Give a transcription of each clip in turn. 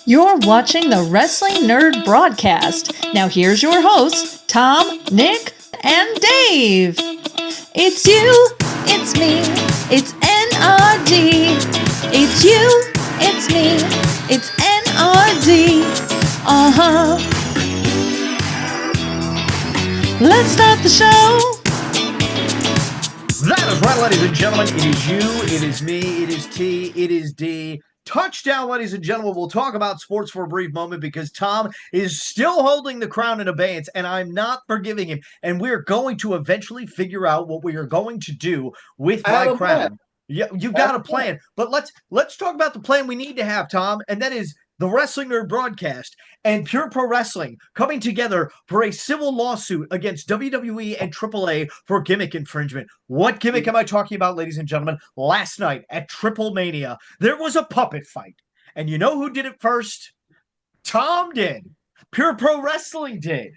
You're watching the Wrestling Nerd Broadcast. Now here's your hosts, Tom, Nick, and Dave. It's you, it's me, it's N.R.D. It's you, it's me, it's N.R.D. Uh-huh. Let's start the show. That is right, ladies and gentlemen. It is you, it is me, it is T, it is D. Touchdown, ladies and gentlemen. We'll talk about sports for a brief moment because Tom is still holding the crown in abeyance, and I'm not forgiving him. And we're going to eventually figure out what we are going to do with my crown. Plan. Yeah, you got a plan. But let's talk about the plan we need to have, Tom, and that is the Wrestling Nerd Broadcast and Pure Pro Wrestling coming together for a civil lawsuit against WWE and AAA for gimmick infringement. What gimmick am I talking about, ladies and gentlemen? Last night at TripleMania, there was a puppet fight. And you know who did it first? Tom did. Pure Pro Wrestling did.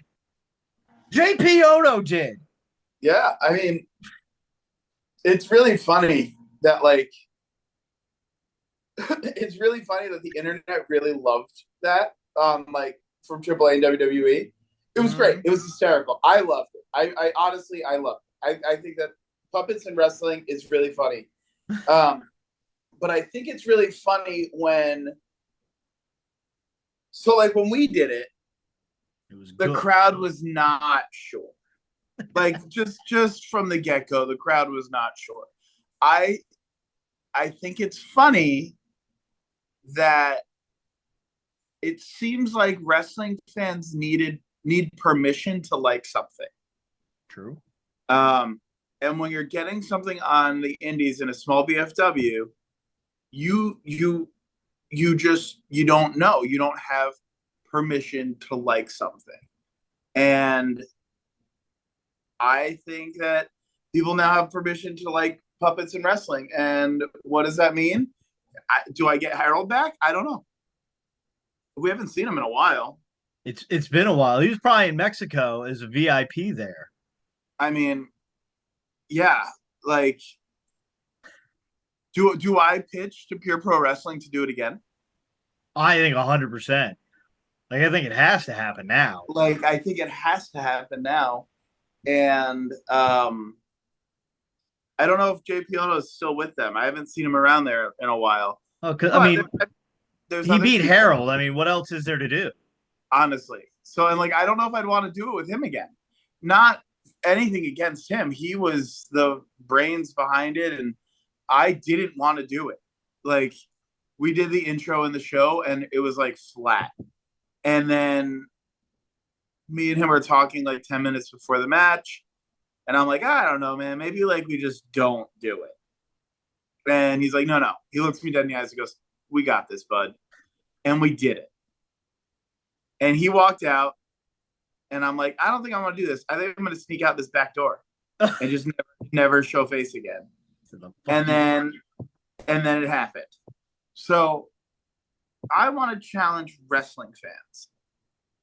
JP Ono did. Yeah, I mean, it's really funny that, it's really funny that the internet really loved that, from AAA and WWE. It was great. It was hysterical. I loved it. I honestly, I loved it. I think that puppets in wrestling is really funny. But I think it's really funny when we did it, the crowd was not sure. Just from the get-go, the crowd was not sure. I think it's funny that it seems like wrestling fans need permission to like something. True. And when you're getting something on the indies in a small VFW, you don't know. You don't have permission to like something. And I think that people now have permission to like puppets in wrestling. And what does that mean? Do I get Harold back? I don't know. We haven't seen him in a while. It's been a while. He was probably in Mexico as a VIP there. I mean, yeah, do I pitch to Pure Pro Wrestling to do it again? I think 100%. I think it has to happen now. I think it has to happen now. And I don't know if JP Ono is still with them. I haven't seen him around there in a while. Oh, he beat Harold. I mean, what else is there to do? Honestly. So, I don't know if I'd want to do it with him again. Not anything against him. He was the brains behind it, and I didn't want to do it. We did the intro in the show, and it was, flat. And then me and him were talking 10 minutes before the match. And I'm like, I don't know, man. Maybe we just don't do it. And he's like, no. He looks me dead in the eyes and goes, we got this, bud. And we did it. And he walked out. And I'm like, I don't think I want to do this. I think I'm going to sneak out this back door and just never show face again. And then it happened. So I want to challenge wrestling fans.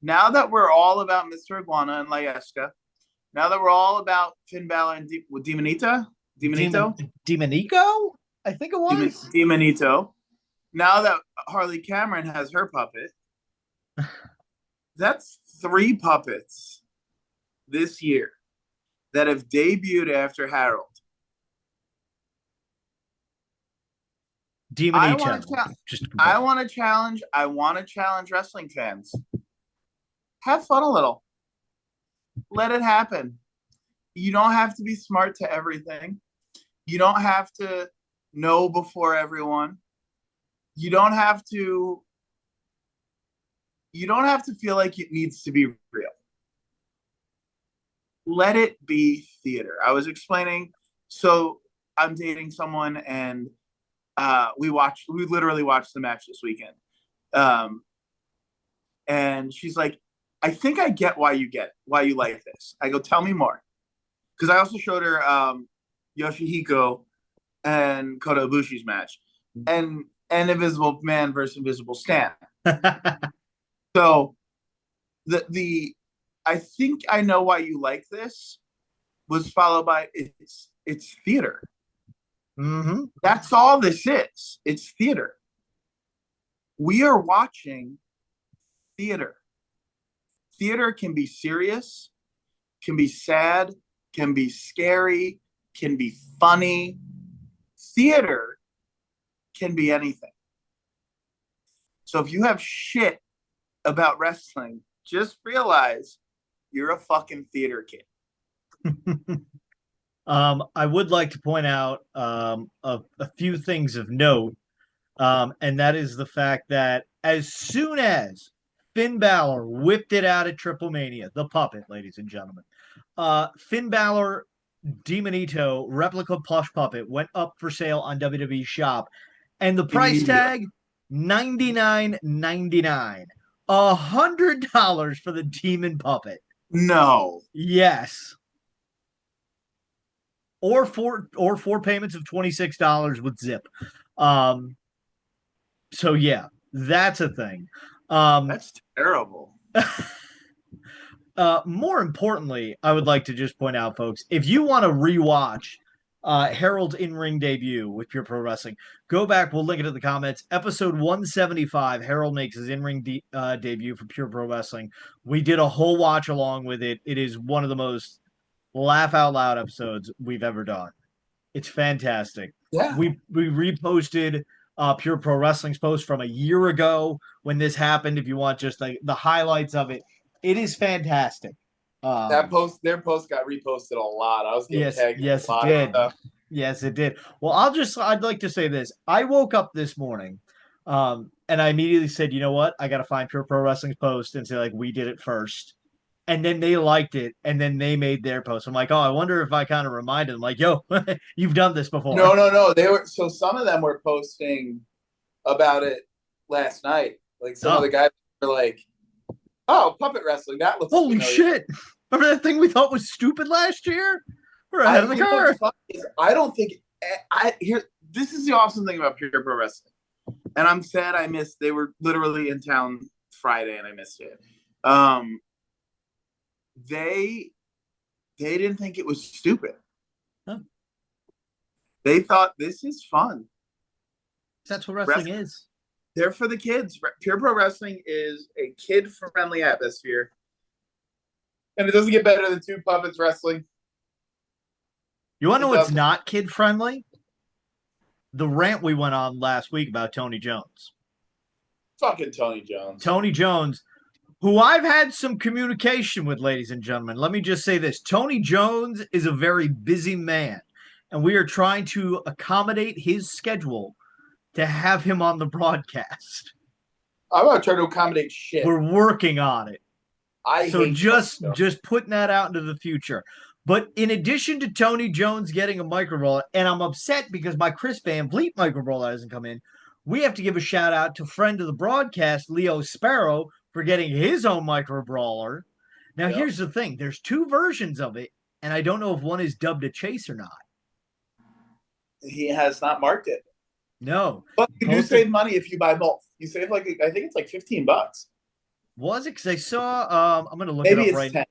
Now that we're all about Mr. Iguana and Layeska, now that we're all about Finn Balor and Demonito? Demonico? I think it was. Demonito. Now that Harley Cameron has her puppet, that's 3 puppets this year that have debuted after Harold. Demonito. I want to challenge wrestling fans. Have fun a little. Let it happen. You don't have to be smart to everything. You don't have to know before everyone. You don't have to feel like it needs to be real. Let it be theater. I was explaining, so I'm dating someone, and we literally watched the match this weekend. And she's like, I think I get why you like this. I go, tell me more. Because I also showed her Yoshihiko and Kota Ibushi's match. And Invisible Man versus Invisible Stan. So I think I know why you like this was followed by it's theater. Mm-hmm. That's all this is. It's theater. We are watching theater. Theater can be serious, can be sad, can be scary, can be funny. Theater can be anything. So if you have shit about wrestling, just realize you're a fucking theater kid. I would like to point out a few things of note, and that is the fact that as soon as Finn Balor whipped it out at TripleMania, the puppet, ladies and gentlemen, Finn Balor Demonito replica plush puppet went up for sale on WWE Shop, and the price tag $99.99, $100 for the demon puppet. No. Yes. Or four payments of $26 with zip. So yeah, that's a thing. That's terrible. More importantly, I would like to just point out, folks, if you want to rewatch Harold's in-ring debut with Pure Pro Wrestling, go back. We'll link it in the comments. Episode 175, Harold makes his in-ring debut for Pure Pro Wrestling. We did a whole watch along with it. It is one of the most laugh out loud episodes we've ever done. It's fantastic. Yeah. We reposted Pure Pro Wrestling's post from a year ago when this happened. If you want just like the highlights of it, it is fantastic. Their post got reposted a lot. I was getting tagged in a lot it did. of stuff. Yes, it did. Well, I'd like to say this. I woke up this morning, and I immediately said, you know what? I got to find Pure Pro Wrestling's post and say like we did it first. And then they liked it, and then they made their post. I'm like, oh, I wonder if I kind of reminded them, like, yo, you've done this before. No. They were some of them were posting about it last night. Like some of the guys were like, "Oh, puppet wrestling, that looks holy familiar." Shit! Remember that thing we thought was stupid last year? We're ahead of the curve. I don't think this is the awesome thing about Pure Pro Wrestling, and I'm sad I missed. They were literally in town Friday, and I missed it. They didn't think it was stupid. Huh. They thought this is fun. That's what wrestling is. They're for the kids. Pure Pro Wrestling is a kid-friendly atmosphere. And it doesn't get better than two puppets wrestling. You want to know what's not kid-friendly? The rant we went on last week about Tony Jones. Fucking Tony Jones. Tony Jones, who I've had some communication with, ladies and gentlemen. Let me just say this. Tony Jones is a very busy man, and we are trying to accommodate his schedule to have him on the broadcast. I'm not trying to accommodate shit. We're working on it. So just putting that out into the future. But in addition to Tony Jones getting a micro brawler, and I'm upset because my Chris Van Vliet micro brawler hasn't come in, we have to give a shout out to friend of the broadcast, Leo Sparrow, for getting his own micro brawler. Now, here's the thing. There's two versions of it, and I don't know if one is dubbed a chase or not. He has not marked it. No. But you do save money if you buy both. You save I think it's like $15. Was it? Because I saw, I'm going to look Maybe it up it's right 10.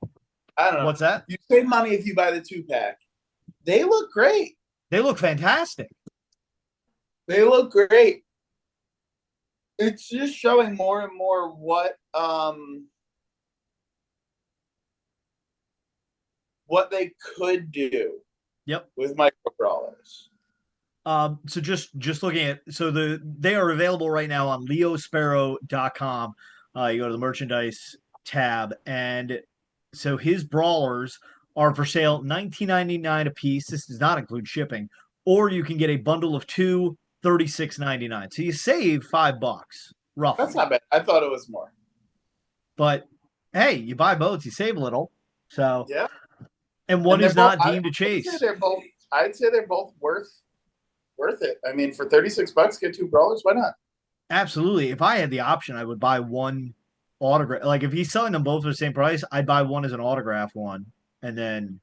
I don't know. What's that? You save money if you buy the 2-pack. They look great. They look fantastic. They look great. It's just showing more and more what they could do. Yep. With micro brawlers. So just looking at they are available right now on leosparrow.com. You go to the merchandise tab, and so his brawlers are for sale $19.99 a piece. This does not include shipping, or you can get a bundle of two, $36.99. So you save $5 roughly. That's not bad. I thought it was more. But hey, you buy both, you save a little. So yeah, and one is not deemed a chase. I'd say they're both worth it. I mean, for $36, get two brawlers. Why not? Absolutely. If I had the option, I would buy one autograph. Like if he's selling them both for the same price, I'd buy one as an autograph one, and then.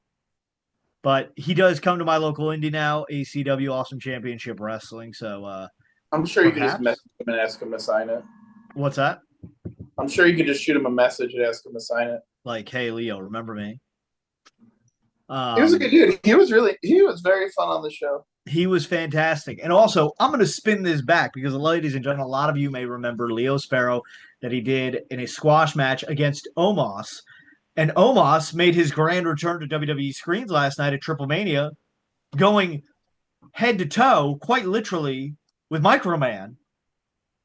But he does come to my local indie now, ACW Awesome Championship Wrestling. So I'm sure you can just message him and ask him to sign it. What's that? I'm sure you could just shoot him a message and ask him to sign it. Like, hey Leo, remember me? He was a good dude. He was very fun on the show. He was fantastic. And also, I'm going to spin this back because, ladies and gentlemen, a lot of you may remember Leo Sparrow that he did in a squash match against Omos. And Omos made his grand return to WWE screens last night at TripleMania, going head to toe, quite literally, with Microman.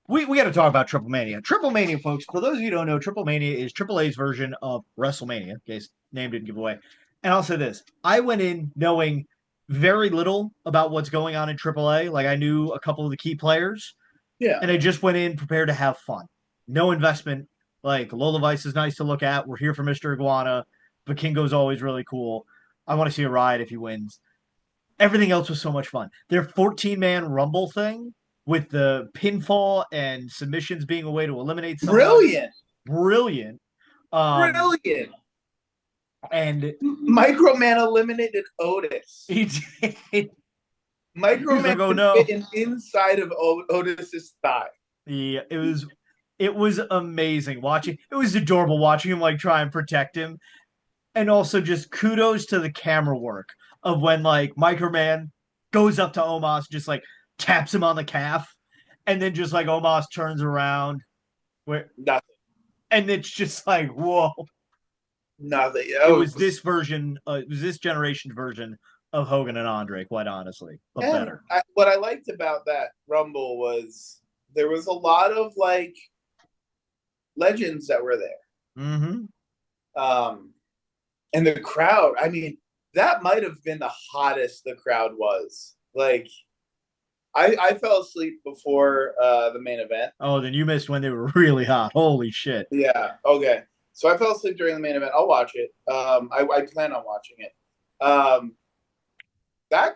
We got to talk about TripleMania. TripleMania, folks, for those of you who don't know, TripleMania is AAA's version of WrestleMania, in case name didn't give away. And I'll say this. I went in knowing very little about what's going on in AAA. Like, I knew a couple of the key players. Yeah. And I just went in prepared to have fun. No investment. Like, Lola Vice is nice to look at. We're here for Mr. Iguana. Vikingo's always really cool. I want to see a ride if he wins. Everything else was so much fun. Their 14-man Rumble thing with the pinfall and submissions being a way to eliminate someone. Brilliant. Brilliant. And Microman eliminated Otis. He did. Microman like, oh, no. fit inside of Otis's thigh. Yeah, it was amazing watching. It was adorable watching him like try and protect him. And also just kudos to the camera work of when like Microman goes up to Omos, just like taps him on the calf, and then just like Omos turns around where nothing. And it's just like, whoa. Nothing. It was this version, it was this generation's version of Hogan and Andre, quite honestly, but better. What I liked about that Rumble was there was a lot of like legends that were there. Mm-hmm. And the crowd, I mean, that might have been the hottest the crowd was. Like, I fell asleep before the main event. Oh, then you missed when they were really hot. Holy shit. Yeah. Okay. So I fell asleep during the main event. I'll watch it. I plan on watching it. That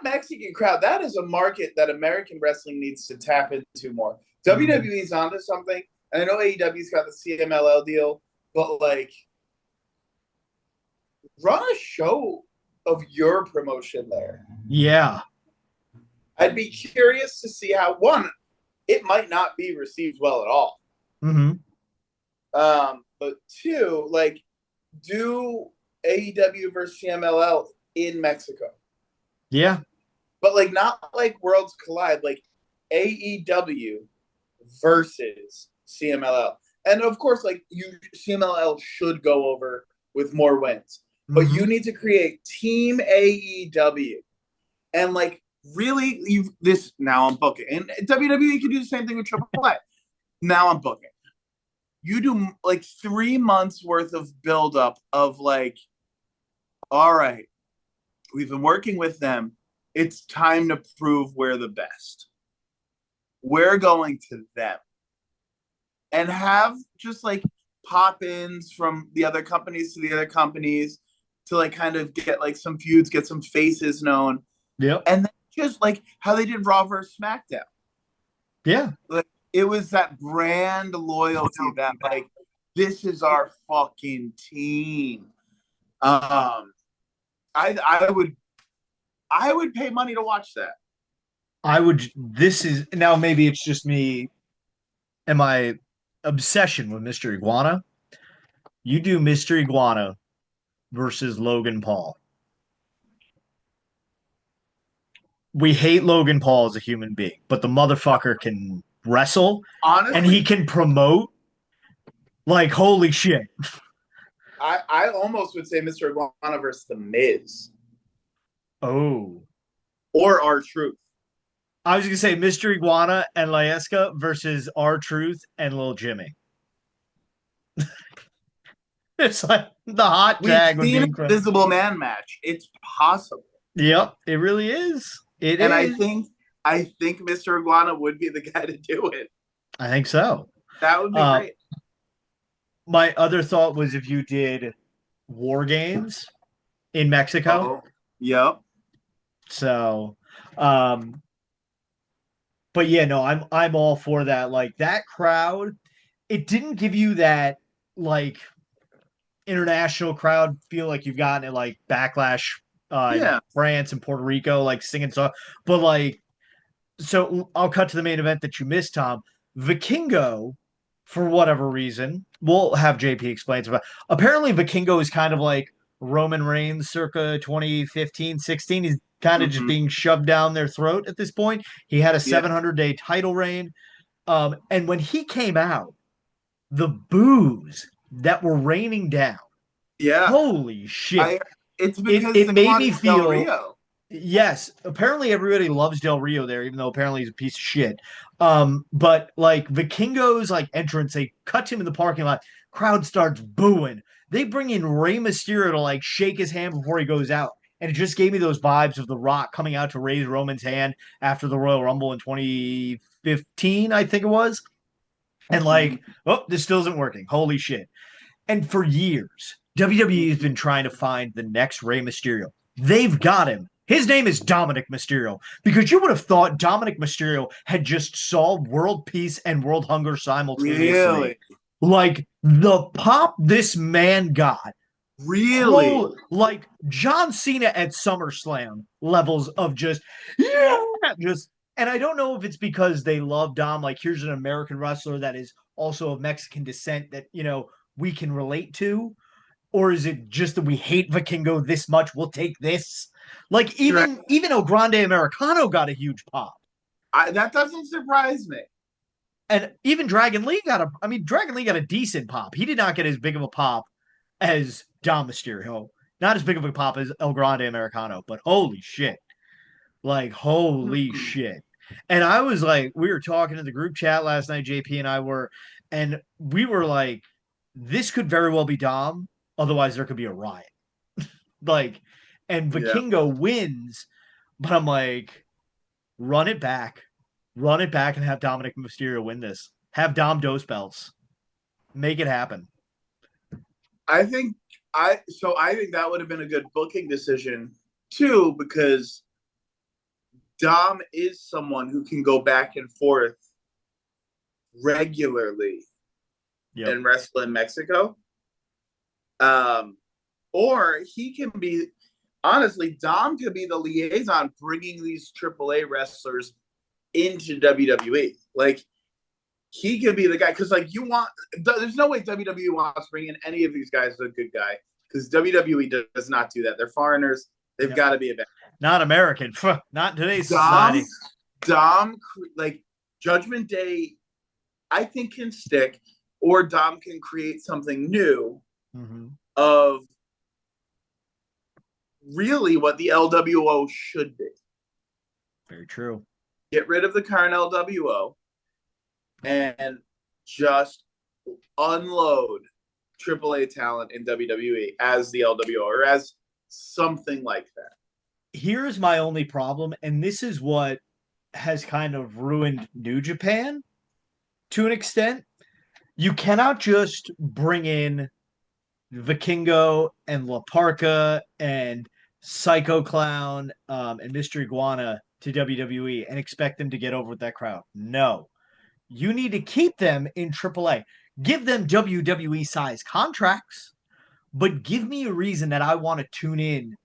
Mexican crowd, that is a market that American wrestling needs to tap into more. WWE's onto something. And I know AEW's got the CMLL deal, but like, run a show of your promotion there. Yeah. I'd be curious to see how, one, it might not be received well at all. Mm-hmm. But two, like, do AEW versus CMLL in Mexico. Yeah. But like not like Worlds Collide, like AEW versus CMLL. And of course, like CMLL should go over with more wins. But you need to create Team AEW. And like really now I'm booking. And WWE can do the same thing with AAA. Now I'm booking. You do like 3 months worth of buildup of like, all right, we've been working with them. It's time to prove we're the best. We're going to them. And have just like pop-ins from the other companies to the other companies to like kind of get like some feuds, get some faces known. Yep. And then just like how they did Raw versus SmackDown. Yeah. Like it was that brand loyalty that like this is our fucking team. I would pay money to watch that. This is now maybe it's just me and my obsession with Mr. Iguana. You do Mr. Iguana versus Logan Paul. We hate Logan Paul as a human being, but the motherfucker can wrestle. Honestly, and he can promote. Like, holy shit. I almost would say Mr. Iguana versus The Miz. Oh. Or R-Truth. I was going to say Mr. Iguana and Laesca versus R-Truth and Lil Jimmy. It's like the hot tag would be incredible. Invisible Man match. It's possible. Yep, it really is. I think Mr. Iguana would be the guy to do it. I think so. That would be great. My other thought was if you did War Games in Mexico. Oh, yep. So, but yeah, no, I'm all for that. Like that crowd, it didn't give you that like international crowd feel like you've gotten at like Backlash, in France and Puerto Rico, like singing songs. But like, so I'll cut to the main event that you missed, Tom. Vikingo, for whatever reason, we'll have JP explain about. Apparently, Vikingo is kind of like Roman Reigns circa 2015, 16. kind of just being shoved down their throat at this point. He had a 700-day title reign. And when he came out, the boos that were raining down, holy shit. It's because it they made me wanted Del feel Rio. Yes, apparently everybody loves Del Rio there, even though apparently he's a piece of shit. But like Vikingo's like entrance, they cut him in the parking lot. Crowd starts booing. They bring in Rey Mysterio to like shake his hand before he goes out, and it just gave me those vibes of The Rock coming out to raise Roman's hand after the Royal Rumble in 2015, I think it was. And like, oh, this still isn't working. Holy shit! And for years, WWE has been trying to find the next Rey Mysterio. They've got him. His name is Dominic Mysterio, because you would have thought Dominic Mysterio had just solved world peace and world hunger simultaneously. Really? Like the pop this man got. Really? Like John Cena at SummerSlam levels of just, and I don't know if it's because they love Dom. Like, here's an American wrestler that is also of Mexican descent that, we can relate to. Or is it just that we hate Vikingo this much? We'll take this. Like, even El Grande Americano got a huge pop. That doesn't surprise me. And even Dragon Lee got a decent pop. He did not get as big of a pop as Dom Mysterio. Not as big of a pop as El Grande Americano, but holy shit. Like, holy shit. And I was like, we were talking in the group chat last night, JP and I were, and we were like, this could very well be Dom. Otherwise, there could be a riot. And Vikingo wins, but I'm like, run it back and have Dominic Mysterio win this. Have Dom Dose belts. Make it happen. I think that would have been a good booking decision too, because Dom is someone who can go back and forth regularly and wrestle in Mexico. Or he can be, honestly, Dom could be the liaison bringing these AAA wrestlers into WWE. Like, he could be the guy, because like there's no way WWE wants to bring in any of these guys as a good guy, because WWE does not do that. They're foreigners. They've got to be a bad. Not American. Not today's society. Dom, like Judgment Day, I think can stick, or Dom can create something new of really what the LWO should be. Very true. Get rid of the current LWO and just unload AAA talent in WWE as the LWO or as something like that. Here's my only problem, and this is what has kind of ruined New Japan to an extent. You cannot just bring in Vikingo and La Parka and Psycho Clown and Mr. Iguana to WWE and expect them to get over with that crowd. No. You need to keep them in AAA. Give them WWE size contracts, but give me a reason that I want to tune in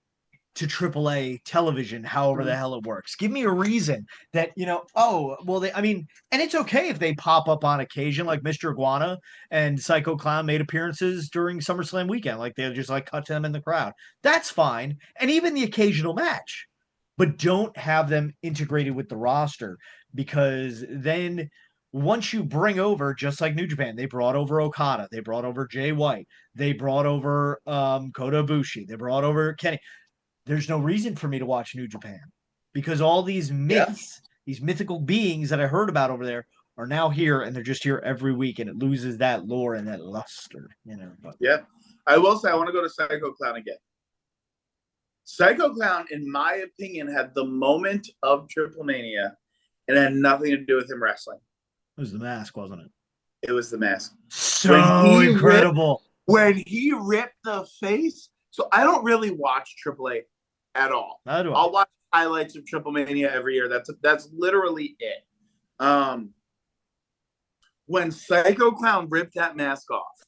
to AAA television, however the hell it works. Give me a reason that, and it's okay if they pop up on occasion, like Mr. Iguana and Psycho Clown made appearances during SummerSlam weekend. Like, they just like cut them in the crowd. That's fine. And even the occasional match. But don't have them integrated with the roster, because then once you bring over, just like New Japan, they brought over Okada, they brought over Jay White, they brought over Kota Ibushi, they brought over Kenny. There's no reason for me to watch New Japan, because all these myths, these mythical beings that I heard about over there are now here, and they're just here every week, and it loses that lore and that luster, But. Yeah. I will say I want to go to Psycho Clown again. Psycho Clown, in my opinion, had the moment of TripleMania, and it had nothing to do with him wrestling. It was the mask, wasn't it? It was the mask. So incredible. When he ripped the face. So I don't really watch AAA at all. I'll watch highlights of TripleMania every year. That's literally it. When Psycho Clown ripped that mask off,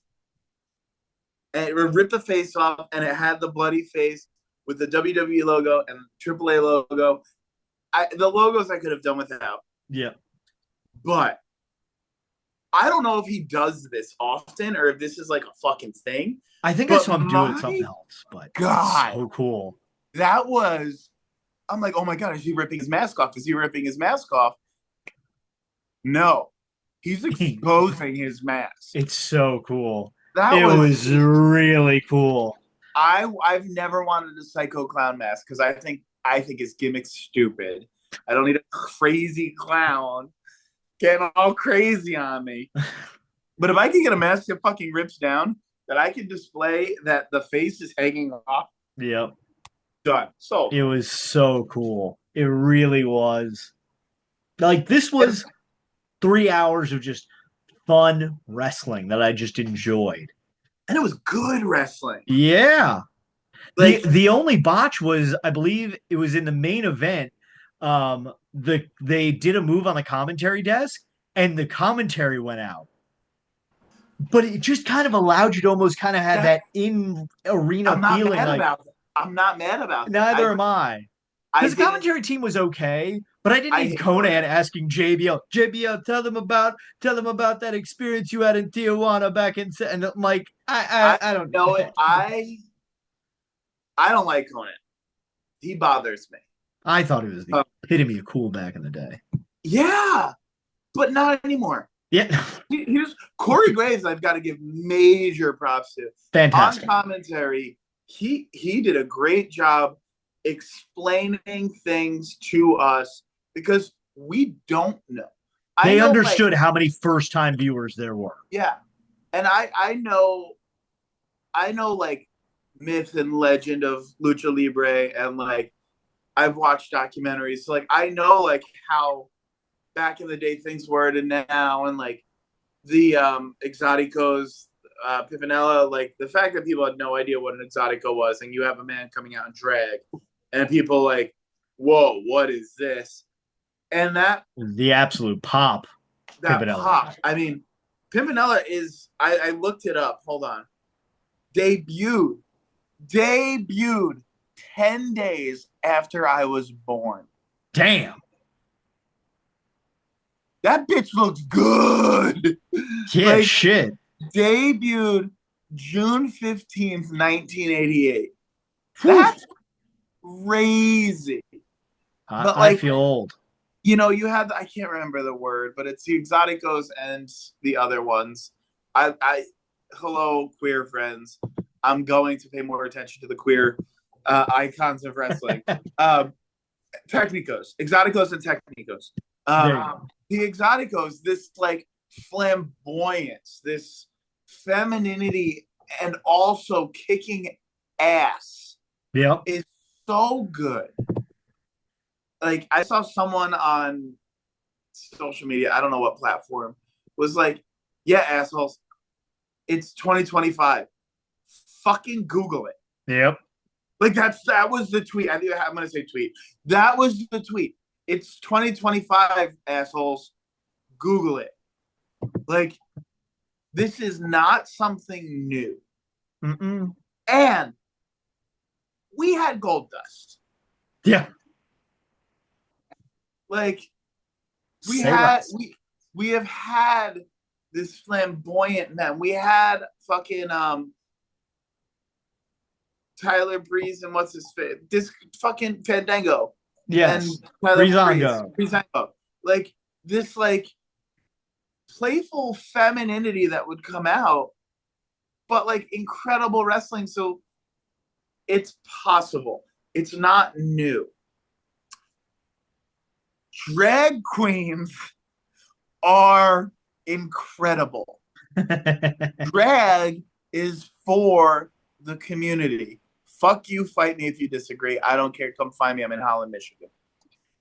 and it ripped the face off, and it had the bloody face with the WWE logo and AAA logo. The logos I could have done without. Yeah. But I don't know if he does this often or if this is like a fucking thing. I think I saw him doing something else, but God, so cool. That was I'm like, oh my God, is he ripping his mask off? Is he ripping his mask off? No, he's exposing his mask. It's so cool. That It was really cool. I've never wanted a Psycho Clown mask because I think his gimmick's stupid. I don't need a crazy clown getting all crazy on me. But if I can get a mask that fucking rips down, that I can display that the face is hanging off. Yep. Done. So it was so cool. It really was. Like, this was 3 hours of just fun wrestling that I just enjoyed. And it was good wrestling. Yeah. Like, the only botch was, I believe it was in the main event. They did a move on the commentary desk and the commentary went out. But it just kind of allowed you to almost kind of have that in arena feeling. I'm not mad about that. Neither am I. Because the commentary team was okay, but I didn't need Conan asking JBL, tell them about that experience you had in Tijuana back in, and I'm like, I don't know it. I don't like Conan. He bothers me. I thought he was the epitome of cool back in the day. Yeah, but not anymore. Yeah. Here's Corey Graves. I've got to give major props to. Fantastic. On commentary, he did a great job explaining things to us because we don't know. They understood how many first-time viewers there were. Yeah, and I know like myth and legend of lucha libre, and like I've watched documentaries, so like I know like how back in the day things were to now, and like the Exoticos, Pimpinella, like the fact that people had no idea what an Exotico was, and you have a man coming out in drag, and people like, whoa, what is this? And that the absolute pop. That Pimpinella. Pop. I mean, Pimpinella is. I looked it up. Hold on. Debuted 10 days after I was born. Damn. That bitch looks good. Yeah, like, shit. Debuted June 15th, 1988. That's crazy. But like, I feel old. You know, you have, I can't remember the word, but it's the Exoticos and the other ones. Hello, queer friends. I'm going to pay more attention to the queer icons of wrestling. Technicos, Exoticos and Technicos. The Exoticos, this like flamboyance, this femininity, and also kicking ass. Yeah, is so good. Like I saw someone on social media, I don't know what platform, was like, "Yeah, assholes, it's 2025. Fucking Google it." Yep. Like that was the tweet. I'm gonna say tweet. That was the tweet. It's 2025, assholes. Google it. Like, this is not something new. Mm-mm. And we had Gold Dust. Yeah. Like, we have had this flamboyant man. We had fucking Tyler Breeze and what's his face? This fucking Fandango. Yes. And Breezango. Like this like playful femininity that would come out, but like incredible wrestling. So it's possible. It's not new. Drag queens are incredible. Drag is for the community. Fuck you, fight me if you disagree. I don't care. Come find me. I'm in Holland, Michigan.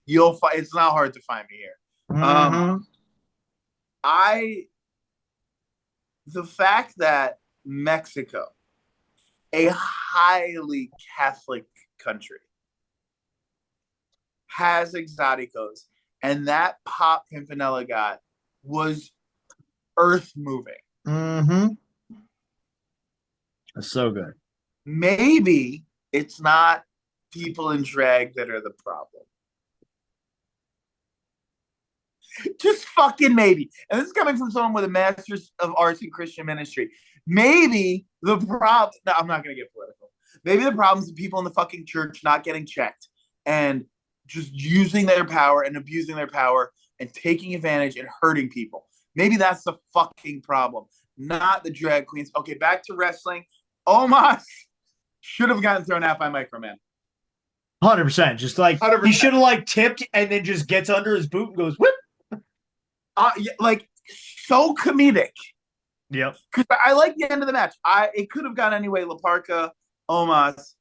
You'll find. It's not hard to find me here. Mm-hmm. The fact that Mexico, a highly Catholic country, has Exoticos, and that pop Pimpinella got was earth moving. Mm-hmm. That's so good. Maybe it's not people in drag that are the problem. Just fucking maybe. And this is coming from someone with a master's of arts in Christian ministry. Maybe the problem, no, I'm not going to get political. Maybe the problem is the people in the fucking church not getting checked and just using their power and abusing their power and taking advantage and hurting people. Maybe that's the fucking problem, not the drag queens. Okay, back to wrestling. Omos should have gotten thrown out by Microman. 100%. Just like 100%. He should have like tipped and then just gets under his boot and goes whip. Yeah, like so comedic. Yep. Because I like the end of the match. It could have gone anyway. La Parka, Omos.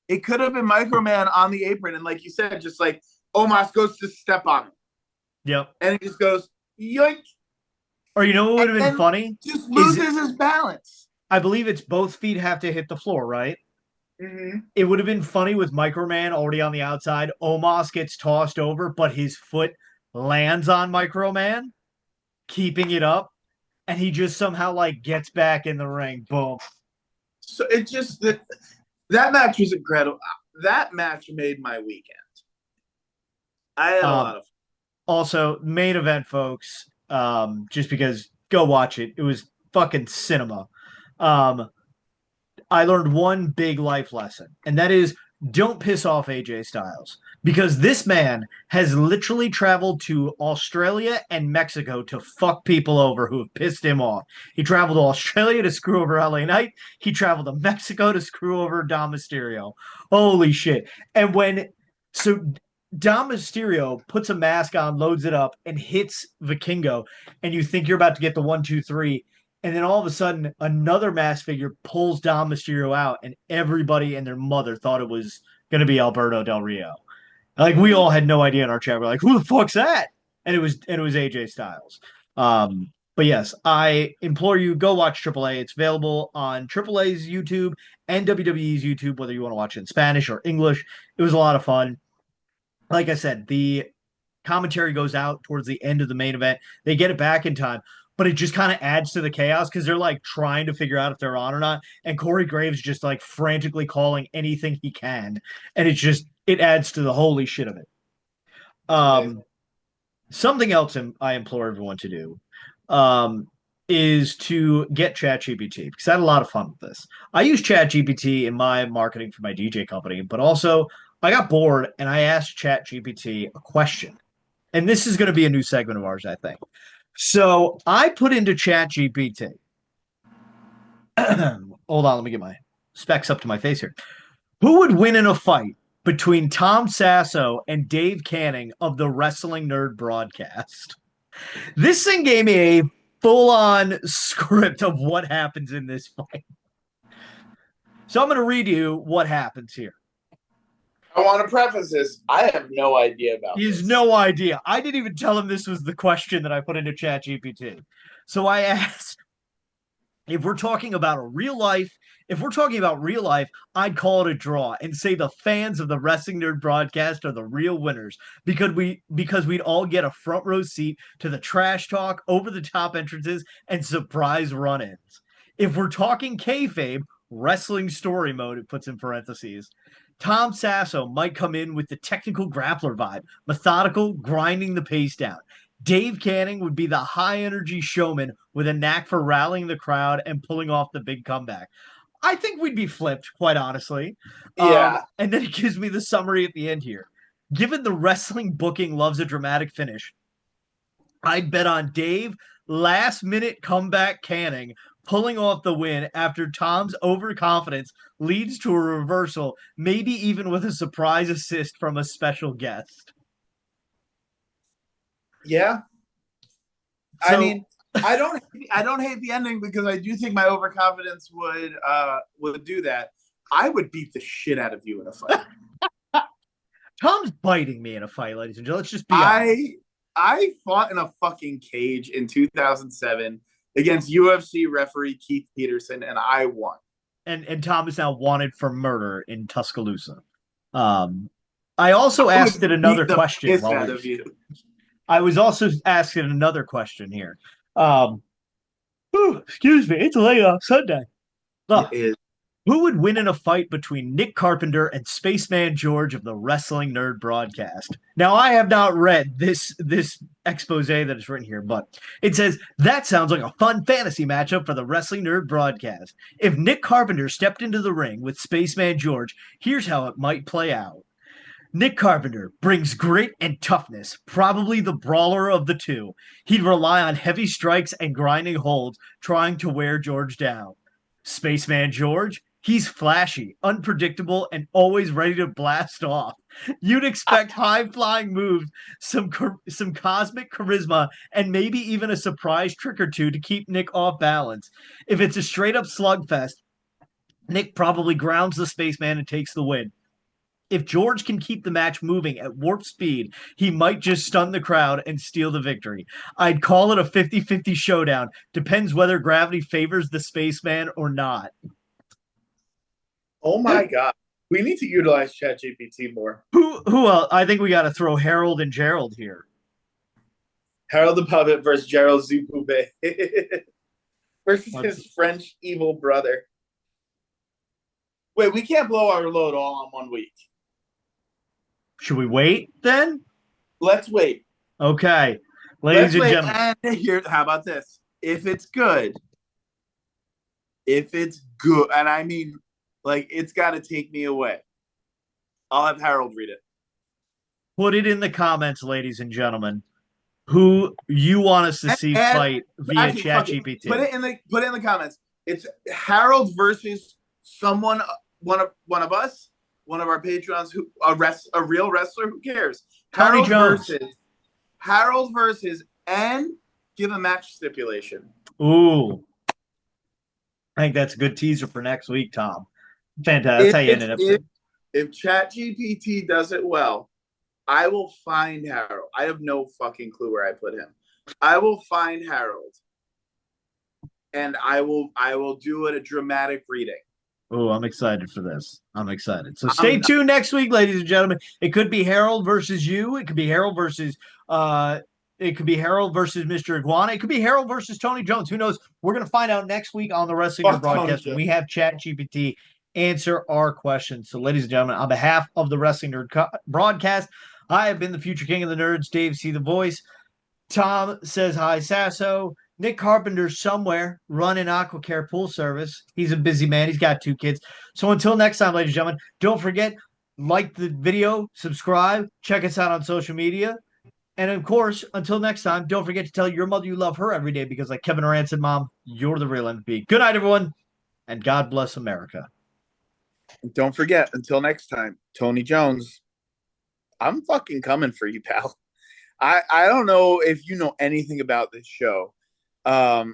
It could have been Microman on the apron, and like you said, just like Omos goes to step on him. Yep. And he just goes yoink. Or you know what would have been funny? Just loses his balance. I believe it's both feet have to hit the floor, right? Mm-hmm. It would have been funny with Microman already on the outside. Omos gets tossed over, but his foot lands on Microman, keeping it up, and he just somehow like gets back in the ring. Boom. So it just that match was incredible. That match made my weekend. I had a lot of fun. Also, main event, folks. Just because, go watch it. It was fucking cinema. I learned one big life lesson, and that is don't piss off AJ Styles, because this man has literally traveled to Australia and Mexico to fuck people over who have pissed him off. He traveled to Australia to screw over LA Knight. He traveled to Mexico to screw over Dom Mysterio. Holy shit. And so Dom Mysterio puts a mask on, loads it up, and hits Vikingo, and you think you're about to get the 1-2-3. And then all of a sudden, another mask figure pulls Dom Mysterio out, and everybody and their mother thought it was going to be Alberto Del Rio. Like, we all had no idea in our chat. We're like, who the fuck's that? And it was AJ Styles. But yes, I implore you, go watch AAA. It's available on AAA's YouTube and WWE's YouTube, whether you want to watch it in Spanish or English. It was a lot of fun. Like I said, the commentary goes out towards the end of the main event. They get it back in time, but it just kind of adds to the chaos because they're like trying to figure out if they're on or not. And Corey Graves just like frantically calling anything he can. And it adds to the holy shit of it. Something else I implore everyone to do is to get ChatGPT, because I had a lot of fun with this. I use ChatGPT in my marketing for my DJ company, but also I got bored and I asked ChatGPT a question. And this is going to be a new segment of ours, I think. So I put into ChatGPT. Hold on, let me get my specs up to my face here. Who would win in a fight between Tom Sasso and Dave Canning of the Wrestling NRD Broadcast? This thing gave me a full-on script of what happens in this fight. So I'm going to read you what happens here. I want to preface this. I have no idea about this. He has no idea. I didn't even tell him this was the question that I put into ChatGPT. So I asked, if we're talking about real life, I'd call it a draw and say the fans of the Wrestling NRD Broadcast are the real winners, because we'd all get a front row seat to the trash talk, over the top entrances, and surprise run-ins. If we're talking kayfabe, wrestling story mode, it puts in parentheses, Tom Sasso might come in with the technical grappler vibe, methodical, grinding the pace down. Dave Canning would be the high-energy showman with a knack for rallying the crowd and pulling off the big comeback. I think we'd be flipped, quite honestly. Yeah. And then it gives me the summary at the end here. Given the wrestling booking loves a dramatic finish, I'd bet on Dave last-minute comeback Canning pulling off the win after Tom's overconfidence leads to a reversal, maybe even with a surprise assist from a special guest. Yeah. So, I mean, I don't hate the ending, because I do think my overconfidence would do that. I would beat the shit out of you in a fight. Tom's biting me in a fight, ladies and gentlemen. Let's just be honest. I fought in a fucking cage in 2007 against UFC referee Keith Peterson, and I won. And Tom is now wanted for murder in Tuscaloosa. I also asked it another question. I was also asked it another question here. Excuse me, it's late on Sunday. Look, It is. who would win in a fight between Nick Carpenter and Spaceman George of the Wrestling NRD Broadcast? Now, I have not read this expose that is written here, but it says, that sounds like a fun fantasy matchup for the Wrestling NRD Broadcast. If Nick Carpenter stepped into the ring with Spaceman George, here's how it might play out. Nick Carpenter brings grit and toughness, probably the brawler of the two. He'd rely on heavy strikes and grinding holds, trying to wear George down. Spaceman George, he's flashy, unpredictable, and always ready to blast off. You'd expect high-flying moves, some cosmic charisma, and maybe even a surprise trick or two to keep Nick off balance. If it's a straight-up slugfest, Nick probably grounds the spaceman and takes the win. If George can keep the match moving at warp speed, he might just stun the crowd and steal the victory. I'd call it a 50-50 showdown. Depends whether gravity favors the spaceman or not. Oh my God. We need to utilize ChatGPT more. Who else? I think we got to throw Harold and Gerald here. Harold the Puppet versus Gerald Zupube versus his French evil brother. Wait, we can't blow our load all on 1 week. Should we wait then? Let's wait. Okay. Ladies and gentlemen. And here, how about this? If it's good, and I mean, like, it's got to take me away, I'll have Harold read it. Put it in the comments, ladies and gentlemen, who you want us to see fight via ChatGPT. Put it in the comments. It's Harold versus someone, one of us, one of our patrons, who a real wrestler. Who cares? Tony Jones. Harold versus and give a match stipulation. Ooh, I think that's a good teaser for next week, Tom. Fantastic. That's how you ended up. If ChatGPT does it well, I will find Harold. I have no fucking clue where I put him. I will find Harold, and I will do it a dramatic reading. Oh, I'm excited for this. I'm excited. So stay tuned next week, ladies and gentlemen. It could be Harold versus you. It could be Harold versus Mr. Iguana. It could be Harold versus Tony Jones. Who knows? We're going to find out next week on the Wrestling NRD Broadcast when we have ChatGPT answer our questions. So, ladies and gentlemen, on behalf of the Wrestling NRD Broadcast, I have been the future king of the nerds, DaveCTheVoice. Tom says hi, Sasso. Nick Carpenter's somewhere running AquaCare pool service. He's a busy man. He's got 2 kids. So until next time, ladies and gentlemen, don't forget, like the video, subscribe, check us out on social media. And of course, until next time, don't forget to tell your mother you love her every day because like Kevin Durant said, Mom, you're the real MVP. Good night, everyone, and God bless America. Don't forget, until next time, Tony Jones, I'm fucking coming for you, pal. I don't know if you know anything about this show.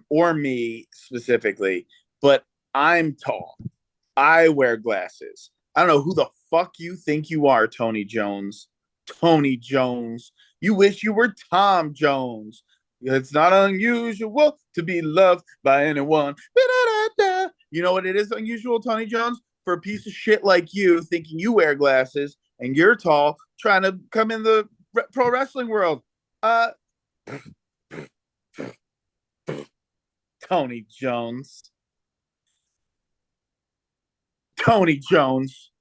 Or me specifically, but I'm tall. I wear glasses. I don't know who the fuck you think you are, Tony Jones. Tony Jones. You wish you were Tom Jones. It's not unusual to be loved by anyone. You know what it is unusual, Tony Jones? For a piece of shit like you thinking you wear glasses and you're tall, trying to come in the pro wrestling world. Tony Jones. Tony Jones.